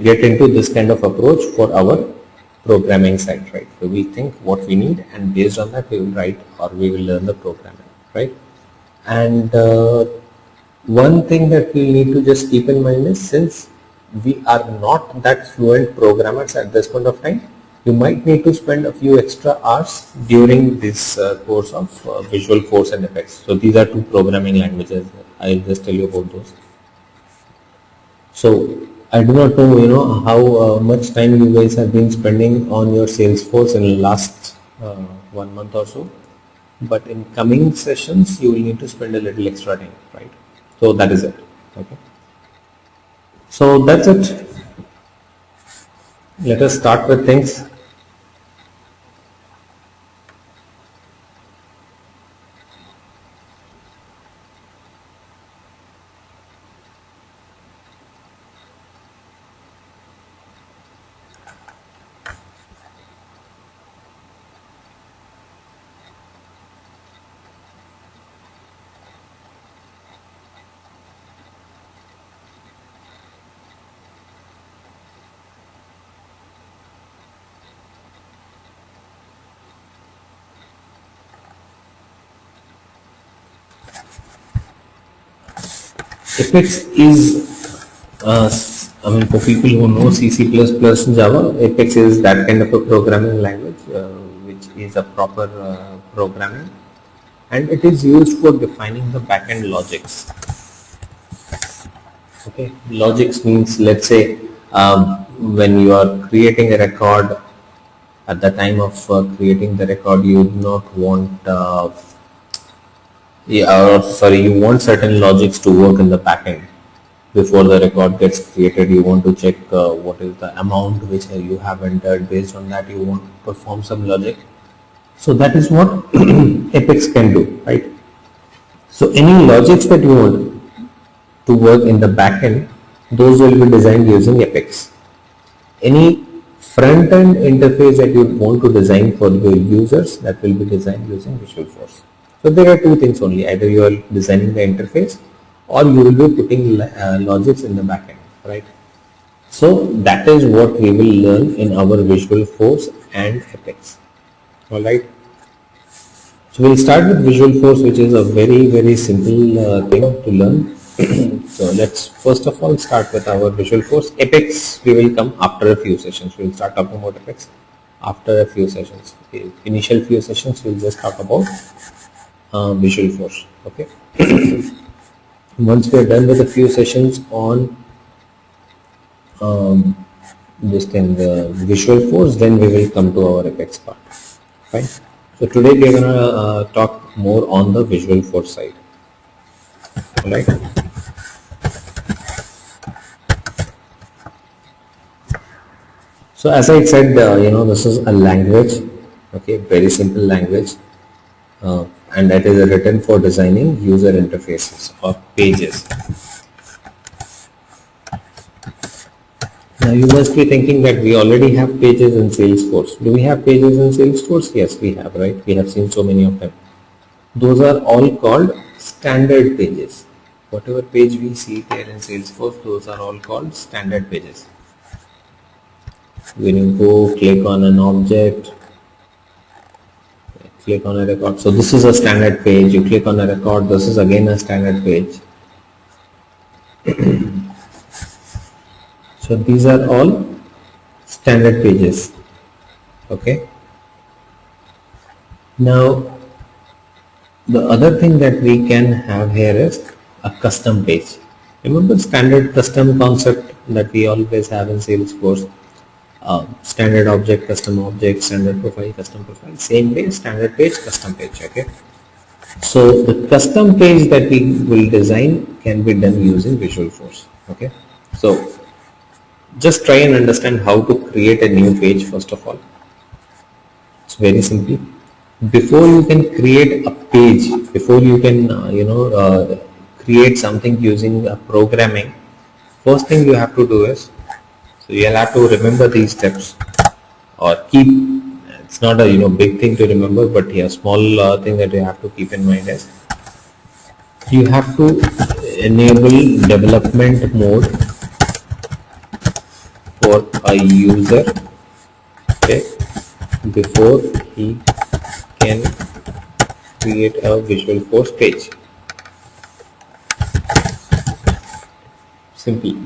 get into this kind of approach for our programming side, right? So we think what we need, and based on that we will write or we will learn the programming, right? And one thing that we need to just keep in mind is, since we are not that fluent programmers at this point of time, you might need to spend a few extra hours during this course of Visualforce and Effects. So these are two programming languages. I'll just tell you about those. So I do not know, how much time you guys have been spending on your Salesforce in the last 1 month or so, but in coming sessions you will need to spend a little extra time, right? So that is it. Okay. So that's it. Let us start with things. Apex is, for people who know C, C++, Java, Apex is that kind of a programming language which is a proper programming, and it is used for defining the backend logics. Okay, logics means, let's say, when you are creating a record, at the time of creating the record, you do not want you want certain logics to work in the backend. Before the record gets created, you want to check what is the amount which you have entered. Based on that, you want to perform some logic. So that is what Apex can do, right? So any logics that you want to work in the backend, those will be designed using Apex. Any front-end interface that you want to design for your users, that will be designed using Visualforce. So there are two things only: either you are designing the interface, or you will be putting logics in the backend, right? So that is what we will learn in our Visualforce and Apex. All right. So we'll start with Visualforce, which is a very simple thing to learn. So let's first of all start with our Visualforce. Apex we will come after a few sessions. We'll start talking about Apex after a few sessions. Okay. Initial few sessions we'll just talk about Visualforce. Okay. Once we are done with a few sessions on this thing, the Visualforce, then we will come to our Apex part. Fine. So today we are gonna talk more on the Visualforce side. All right. So as I said, this is a language. Okay, very simple language. And that is written for designing user interfaces or pages. Now you must be thinking that we already have pages in Salesforce. Do we have pages in Salesforce? Yes, we have, right? We have seen so many of them. Those are all called standard pages. Whatever page we see here in Salesforce, those are all called standard pages. When you go click on an object, click on a record. So this is a standard page. You click on a record. This is again a standard page. So these are all standard pages. Okay. Now the other thing that we can have here is a custom page. Remember standard custom concept that we always have in Salesforce. Standard object, custom object, standard profile, custom profile. Same way, standard page, custom page. Okay. So the custom page that we will design can be done using Visualforce. Okay. So just try and understand how to create a new page first of all. It's very simple. Before you can create a page, before you can create something using programming, first thing you have to do is, so you'll have to remember these steps, or keep. It's not a big thing to remember, but yeah, small thing that you have to keep in mind is you have to enable development mode for a user, okay, before he can create a Visualforce page. Simple.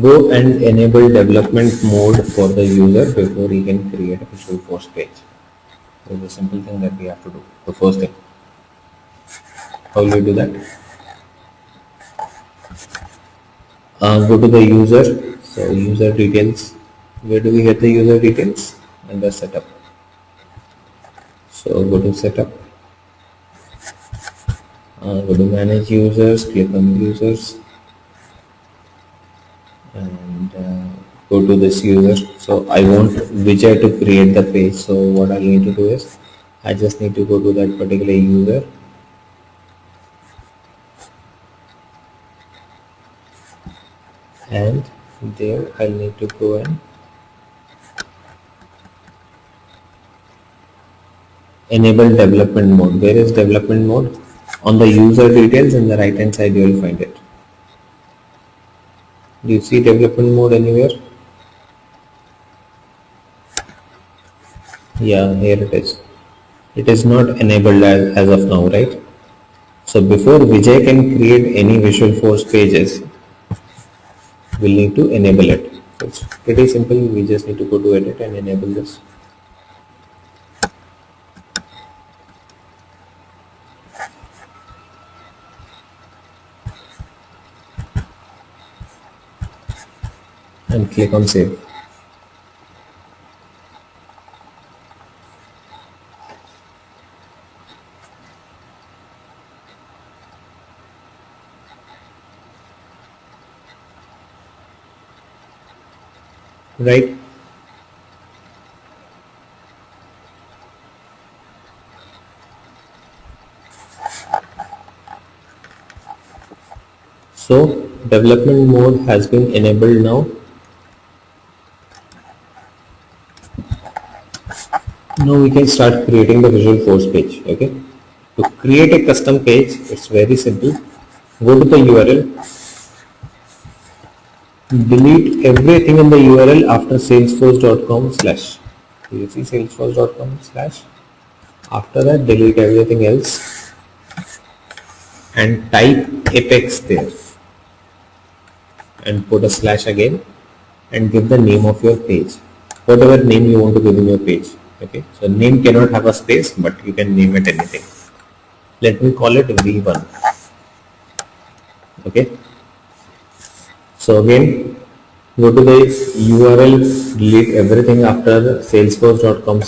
Go and enable development mode for the user before he can create a Visualforce page. This is a simple thing that we have to do. The first thing. How will you do that? Go to the user. So user details. Where do we get the user details? Under setup. So go to setup. Go to manage users. Click on users. And go to this user. So I want Vijay to create the page. So what I need to do is I just need to go to that particular user. And there I'll need to go and enable development mode. Where is development mode? On the user details in the right hand side you will find it. Do you see development mode anywhere? Yeah, here it is. It is not enabled as of now, right? So before Vijay can create any Visualforce pages, we'll need to enable it. So it's pretty simple. We just need to go to edit and enable this. And click on save. Right? So development mode has been enabled now. Now we can start creating the Visualforce page. Okay. To create a custom page, it's very simple. Go to the URL. Delete everything in the URL after salesforce.com/. Do you see salesforce.com/? After that, delete everything else and type Apex there and put a slash again and give the name of your page, whatever name you want to give in your page. Okay, so name cannot have a space, but you can name it anything. Let me call it V1. Okay, so again go to the URL, delete everything after salesforce.com/,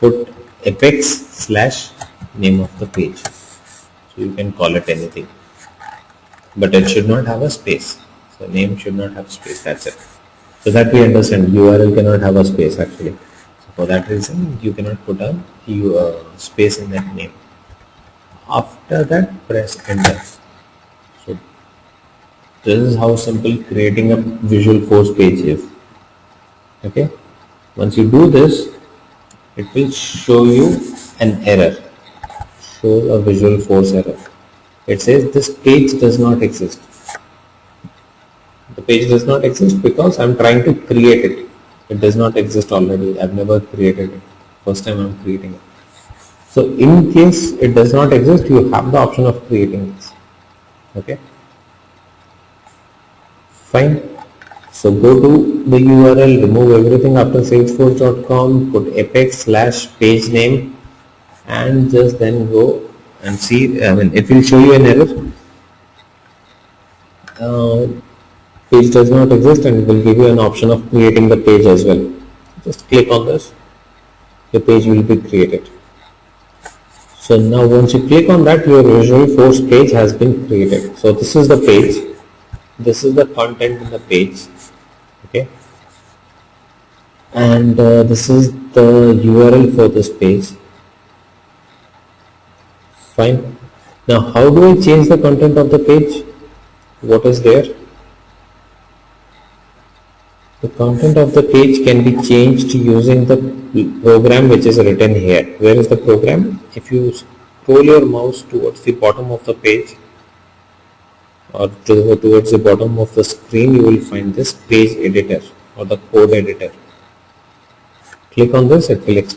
put Apex/name of the page. So you can call it anything, but it should not have a space. So name should not have space. That's it. So that we understand URL cannot have a space actually. So for that reason you cannot put a space in that name. After that press enter. So this is how simple creating a Visualforce page is. Okay. Once you do this, it will show you an error. Show a Visualforce error. It says this page does not exist. The page does not exist because I'm trying to create it. It does not exist already. I've never created it. First time I'm creating it. So in case it does not exist, you have the option of creating this. Okay. Fine. So go to the URL, remove everything after salesforce.com, put Apex/page name, and just then go and see. It will show you an error. Page does not exist, and it will give you an option of creating the page as well. Just click on this. The page will be created. So now once you click on that, your Visualforce page has been created. So this is the page. This is the content in the page. Okay. And this is the URL for this page. Fine. Now how do I change the content of the page? What is there? The content of the page can be changed using the program which is written here. Where is the program? If you scroll your mouse towards the bottom of the page or towards the bottom of the screen, you will find this page editor or the code editor. Click on this, it will